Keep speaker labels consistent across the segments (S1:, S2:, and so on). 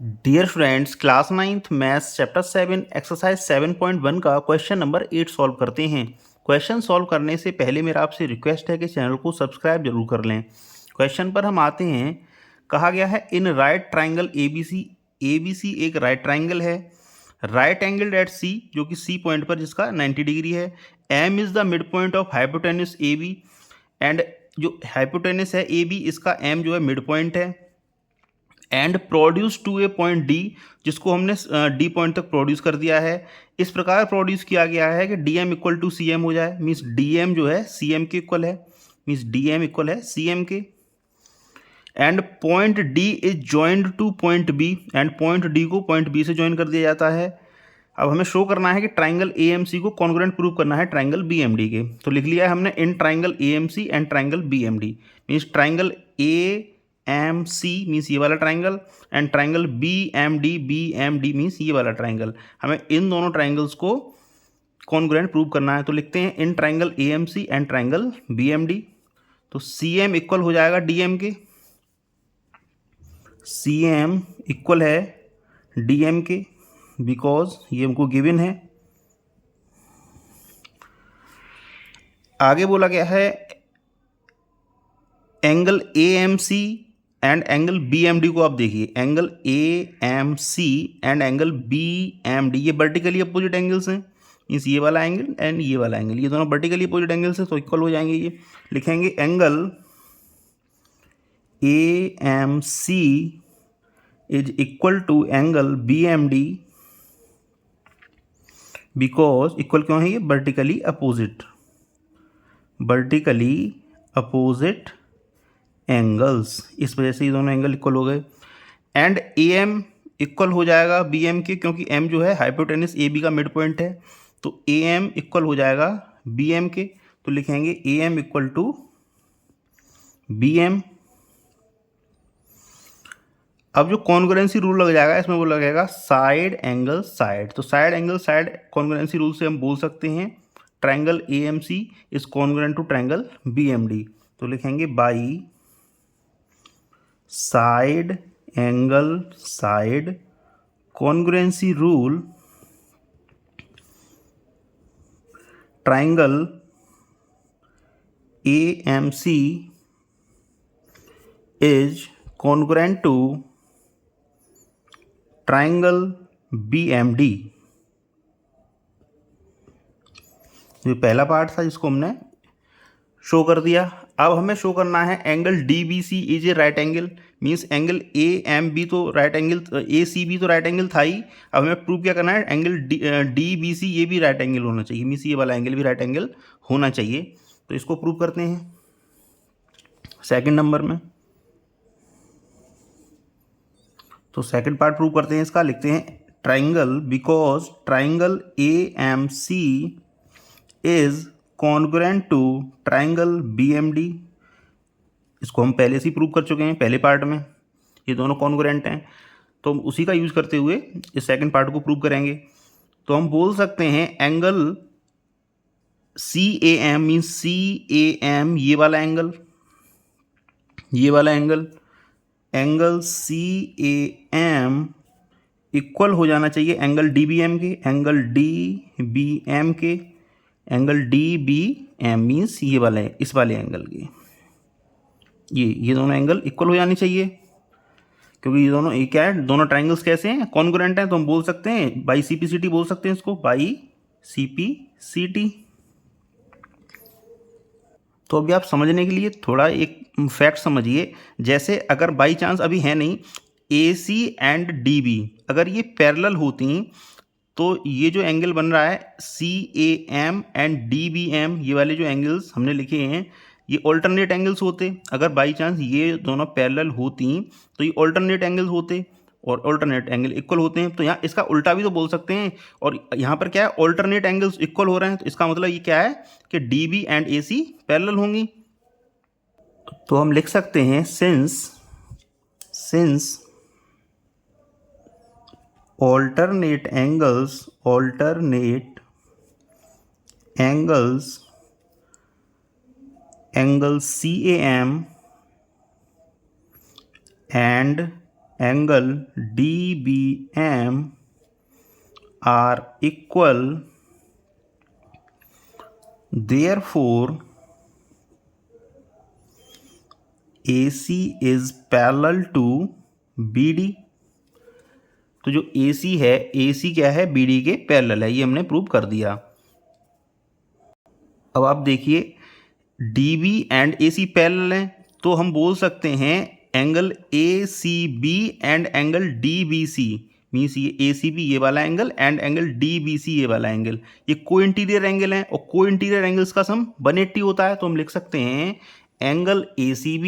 S1: Dear friends, class 9th maths chapter 7 exercise 7.1 का question number 8 solve करते हैं। Question solve करने से पहले मेरा आपसे रिक्वेस्ट है कि चैनल को सब्सक्राइब जरूर कर लें। क्वेश्चन पर हम आते हैं। कहा गया है इन राइट ट्राइंगल ABC एक राइट ट्राइंगल है। राइट एंगल एट सी, जो कि सी पॉइंट पर जिसका 90 डिग्री है। M is the mid point of hypotenuse AB and जो हाइपोटेन्यूस है AB, इसका एम जो है मिड पॉइंट है। And produce to a point D, जिसको हमने डी पॉइंट तक प्रोड्यूस कर दिया है। इस प्रकार प्रोड्यूस किया गया है कि D M equal to C M हो जाए, मीन्स डी एम जो है सी एम के इक्वल है, मीन्स डी एम इक्वल है सी एम के। And point D is joined to point B, and point D को पॉइंट बी से ज्वाइन कर दिया जाता है। अब हमें शो करना है कि ट्राइंगल ए एम सी को कॉन्ग्रुएंट प्रूव करना है ट्राइंगल बी एम डी के। तो लिख लिया है हमने in triangle A M C and triangle B M D, means triangle A M C means ये वाला triangle, and triangle B M D means ये वाला ट्राइंगल। हमें इन दोनों ट्राइंगल्स को कॉन्ग्रुएंट प्रूव करना है। तो लिखते हैं in triangle A M C and triangle B M D. तो सी एम इक्वल हो जाएगा डी एम के, सी एम इक्वल है डी एम के, बिकॉज ये हमको गिवन है। आगे बोला गया है angle A M C and angle B M D को आप देखिए, angle A M C and angle B M D ये वर्टिकली अपोजिट एंगल्स हैं, मीन्स ये वाला एंगल एंड ये वाला एंगल, ये दोनों वर्टिकली अपोजिट एंगल्स हैं, तो इक्वल हो जाएंगे। ये लिखेंगे angle A M C is equal to angle B M D, because equal क्यों है, ये वर्टिकली अपोजिट एंगल्स, इस वजह से ये दोनों एंगल इक्वल हो गए। एंड ए एम इक्वल हो जाएगा बी एम के, क्योंकि एम जो है हाइपोटेन्यूस ए बी का मिड पॉइंट है, तो ए एम इक्वल हो जाएगा बी एम के। तो लिखेंगे A M equal to B M. अब जो कॉन्ग्रुएंसी रूल लग जाएगा इसमें वो लगेगा साइड एंगल साइड। तो side angle side congruency rule से हम बोल सकते हैं triangle A M C is congruent to triangle B M D. तो लिखेंगे by side angle side congruency rule triangle A M C is congruent to triangle B M D. ये पहला part था जिसको हमने शो कर दिया। अब हमें शो करना है angle D B C is a right angle, means angle A M B तो right angle, A C B तो राइट एंगल था ही। अब हमें प्रूव क्या करना है, एंगल डी बी सी ये भी राइट एंगल होना चाहिए, मीन्स ये वाला एंगल भी राइट एंगल होना चाहिए। तो इसको प्रूव करते हैं सेकंड नंबर में। तो सेकंड पार्ट प्रूव करते हैं इसका, लिखते हैं triangle because triangle A M C is congruent to triangle B M D. इसको हम पहले से ही प्रूव कर चुके हैं पहले पार्ट में, ये दोनों कॉन्ग्रुएंट हैं, तो हम उसी का यूज़ करते हुए इस सेकंड पार्ट को प्रूव करेंगे। तो हम बोल सकते हैं angle C A M means C A M ये वाला angle, angle C A M equal हो जाना चाहिए एंगल डी बी एम के, एंगल डी बी एम के, angle D B M means ये वाला है इस वाले एंगल के, ये दोनों एंगल इक्वल हो जानी चाहिए, क्योंकि ये दोनों क्या है, दोनों ट्राइंगल्स कैसे हैं, कॉन्ग्रुएंट हैं। तो हम बोल सकते हैं by C P C T बोल सकते हैं इसको, by C P C T. तो अभी आप समझने के लिए थोड़ा एक फैक्ट समझिए, जैसे अगर बाई चांस अभी है नहीं ए सी एंड डी बी अगर ये पैरेलल होती तो ये जो एंगल बन रहा है C A M and D B M, ये वाले जो एंगल्स हमने लिखे हैं ये ऑल्टरनेट एंगल्स होते। अगर बाई चांस ये दोनों पैरेलल होती तो ये ऑल्टरनेट एंगल्स होते, और ऑल्टरनेट एंगल इक्वल होते हैं। तो यहाँ इसका उल्टा भी तो बोल सकते हैं, और यहाँ पर क्या है ऑल्टरनेट एंगल्स इक्वल हो रहे हैं, तो इसका मतलब ये क्या है कि D B and A C parallel होंगी। तो हम लिख सकते हैं since alternate angles angle CAM and angle D B M are equal, therefore AC is parallel to BD। तो जो AC है, AC क्या है, BD के पैरेलल है, ये हमने प्रूव कर दिया। अब आप देखिए DB एंड AC पैरेलल हैं, तो हम बोल सकते हैं angle ACB and angle DBC means ये ACB ये वाला एंगल एंड एंगल DBC ये वाला एंगल, ये को इंटीरियर एंगल है, और को इंटीरियर एंगल्स का सम 180 होता है। तो हम लिख सकते हैं angle ACB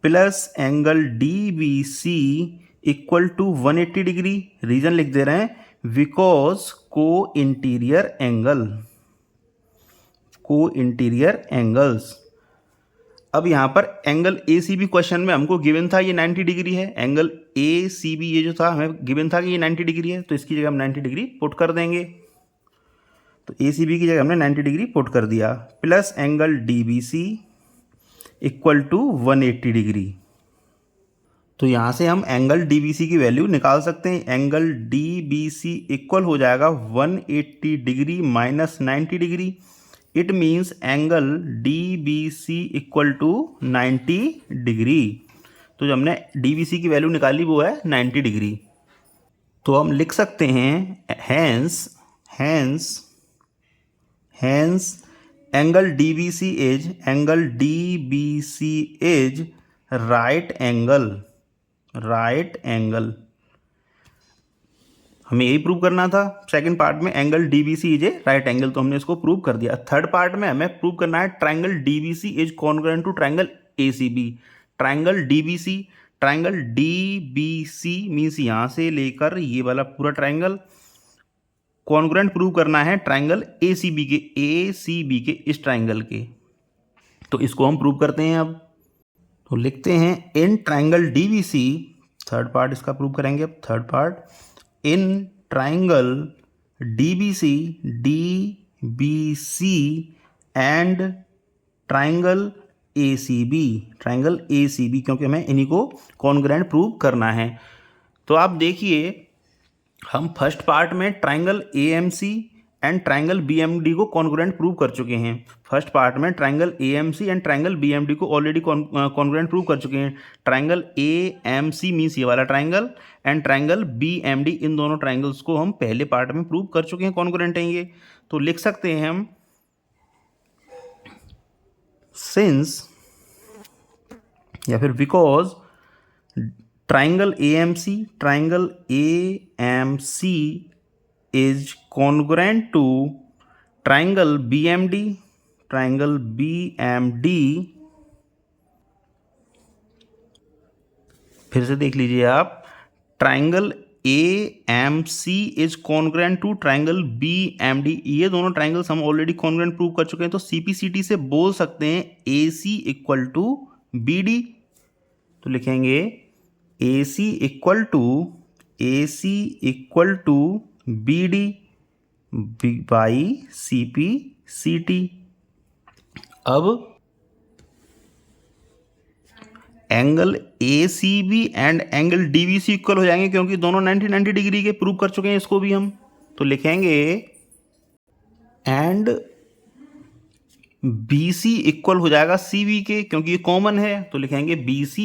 S1: plus angle DBC equal to 180 degree. Reason लिख दे रहे हैं, बिकॉज को इंटीरियर एंगल्स। अब यहाँ पर एंगल ACB क्वेश्चन में हमको गिवन था ये 90 डिग्री है, एंगल ACB ये जो था हमें गिवन था कि ये 90 डिग्री है, तो इसकी जगह हम 90 डिग्री पुट कर देंगे। तो ACB की जगह हमने 90 डिग्री पुट कर दिया, plus angle DBC equal to 180 degree. तो यहाँ से हम एंगल DBC की वैल्यू निकाल सकते हैं। एंगल DBC इक्वल हो जाएगा 180 degree minus 90 degree. It means angle DBC equal to 90 degree. तो जो हमने DBC की वैल्यू निकाली वो है 90 डिग्री। तो हम लिख सकते हैं hence angle DBC is right angle. हमें यही प्रूव करना था। सेकंड पार्ट में angle DBC is a right angle, तो हमने इसको प्रूव कर दिया। थर्ड पार्ट में हमें प्रूव करना है triangle DBC is congruent to triangle ACB। Triangle DBC means यहाँ से लेकर ये वाला पूरा ट्रायंगल कॉन्ग्रुएंट प्रूव करना है ट्रायंगल ACB के इस ट्रायंगल के। तो इसको हम प्रूव करते हैं। अब तो लिखते हैं in triangle DBC, third part इसका प्रूव करेंगे। अब third part, in triangle DBC and triangle ACB, क्योंकि हमें इन्हीं को कॉन्ग्रुएंट प्रूव करना है। तो आप देखिए हम फर्स्ट पार्ट में triangle AMC and triangle BMD को कॉन्ग्रुएंट प्रूव कर चुके हैं। फर्स्ट पार्ट में triangle AMC and triangle BMD को ऑलरेडी कॉन्ग्रुएंट प्रूव कर चुके हैं। ट्रायंगल AMC मीन्स ये वाला ट्रायंगल एंड ट्रायंगल BMD, इन दोनों ट्रायंगल्स को हम पहले पार्ट में प्रूव कर चुके हैं, कॉन्ग्रुएंट हैं ये। तो लिख सकते हैं हम सिंस या फिर because triangle AMC is congruent to triangle BMD फिर से देख लीजिए आप, triangle AMC is congruent to triangle BMD, ये दोनों ट्रायंगल्स हम ऑलरेडी कॉन्ग्रुएंट प्रूव कर चुके हैं। तो CPCT से बोल सकते हैं AC इक्वल टू BD। तो लिखेंगे AC equal to BD by CPCT। अब angle ACB and angle DBC equal हो जाएंगे, क्योंकि दोनों 90 डिग्री के प्रूव कर चुके हैं इसको भी हम। तो लिखेंगे एंड BC इक्वल हो जाएगा CB के, क्योंकि ये कॉमन है। तो लिखेंगे BC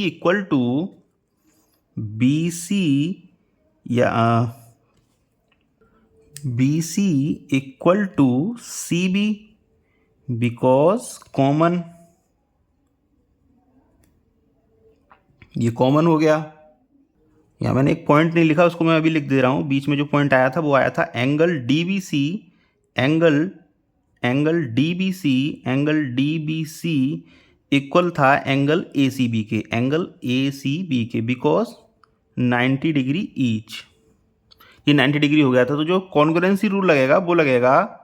S1: equal to CB because common, ये कॉमन हो गया। यहाँ मैंने एक पॉइंट नहीं लिखा, उसको मैं अभी लिख दे रहा हूँ। बीच में जो पॉइंट आया था वो आया था एंगल DBC इक्वल था एंगल ACB के, बिकॉज 90 डिग्री ईच, ये 90 डिग्री हो गया था। तो जो कॉन्ग्रुएंसी रूल लगेगा वो लगेगा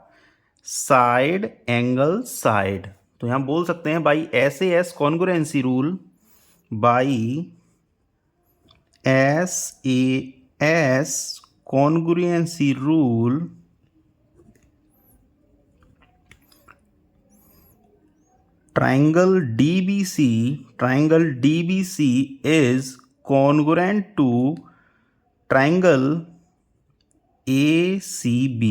S1: साइड एंगल साइड। तो यहाँ बोल सकते हैं by SAS congruency rule, triangle DBC is congruent to triangle ACB।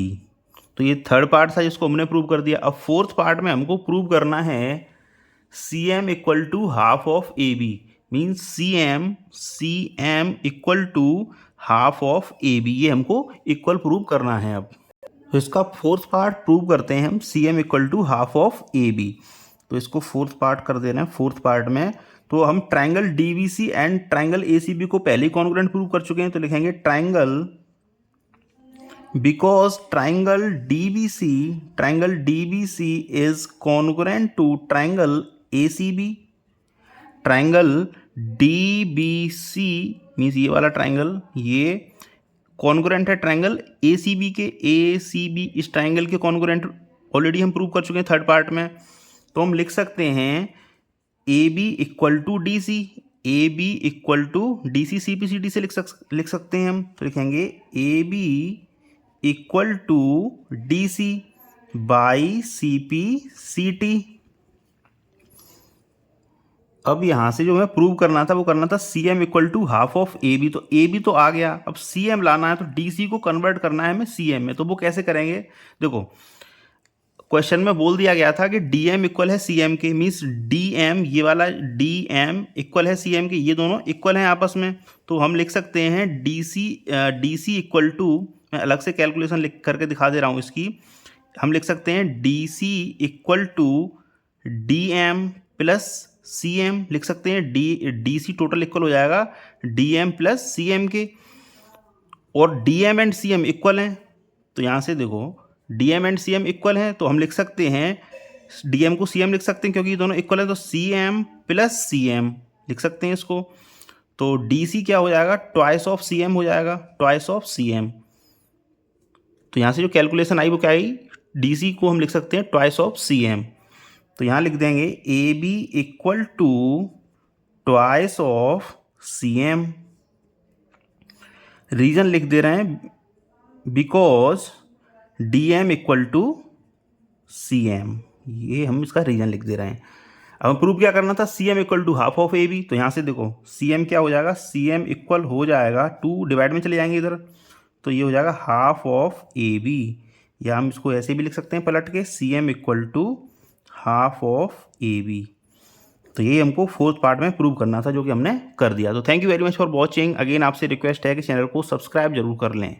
S1: तो ये थर्ड पार्ट था जिसको हमने प्रूव कर दिया। अब फोर्थ पार्ट में हमको प्रूव करना है CM equal to half of AB, means CM equal to half of AB, ये हमको इक्वल प्रूव करना है। अब तो इसका फोर्थ पार्ट प्रूव करते हैं हम, CM equal to half of AB। तो इसको फोर्थ पार्ट कर दे रहे हैं। फोर्थ पार्ट में तो हम triangle DBC and triangle ACB को पहले ही कॉन्ग्रुएंट प्रूव कर चुके हैं, तो लिखेंगे triangle, because triangle DBC is congruent to triangle ACB। Triangle DBC means ये वाला ट्राइंगल, ये कॉन्ग्रुएंट है ट्राइंगल ACB के। ACB इस ट्राइंगल के कॉन्ग्रुएंट ऑलरेडी हम प्रूव कर चुके हैं थर्ड पार्ट में। तो हम लिख सकते हैं AB equal to DC, AB equal to DC CPCD से लिख सकते हैं हम। तो लिखेंगे AB equal to DC by CPCT। अब यहाँ से जो हमें प्रूव करना था वो करना था CM equal to half of AB। तो AB तो आ गया, अब CM लाना है, तो DC को कन्वर्ट करना है हमें CM में। तो वो कैसे करेंगे, देखो क्वेश्चन में बोल दिया गया था कि DM इक्वल है CM के, मीन्स DM, ये वाला DM इक्वल है CM के, ये दोनों इक्वल हैं आपस में। तो हम लिख सकते हैं DC इक्वल टू, मैं अलग से कैलकुलेशन लिख करके दिखा दे रहा हूँ इसकी। हम लिख सकते हैं DC equal to DM plus CM, लिख सकते हैं DC टोटल इक्वल हो जाएगा DM प्लस CM के, और DM एंड CM इक्वल हैं। तो यहाँ से देखो DM एंड CM इक्वल हैं, तो हम लिख सकते हैं DM को CM लिख सकते हैं क्योंकि ये दोनों इक्वल है, तो CM प्लस CM लिख सकते हैं इसको। तो DC क्या हो जाएगा, ट्वाइस ऑफ CM हो जाएगा, ट्वाइस ऑफ CM। तो यहाँ से जो कैलकुलेशन आई वो क्या आई, DC को हम लिख सकते हैं ट्वाइस ऑफ CM। तो यहाँ लिख देंगे AB equal to twice of CM। Reason लिख दे रहे हैं because DM equal to CM, ये हम इसका रीजन लिख दे रहे हैं। अब हम प्रूव क्या करना था, CM equal to half of AB। तो यहाँ से देखो CM क्या हो जाएगा, CM इक्वल हो जाएगा 2 डिवाइड में चले जाएंगे इधर, तो ये हो जाएगा हाफ ऑफ AB, या हम इसको ऐसे भी लिख सकते हैं पलट के, CM equal to half of AB। तो ये हमको फोर्थ पार्ट में प्रूव करना था, जो कि हमने कर दिया। तो thank you very much for watching. Again आपसे रिक्वेस्ट है कि चैनल को सब्सक्राइब जरूर कर लें।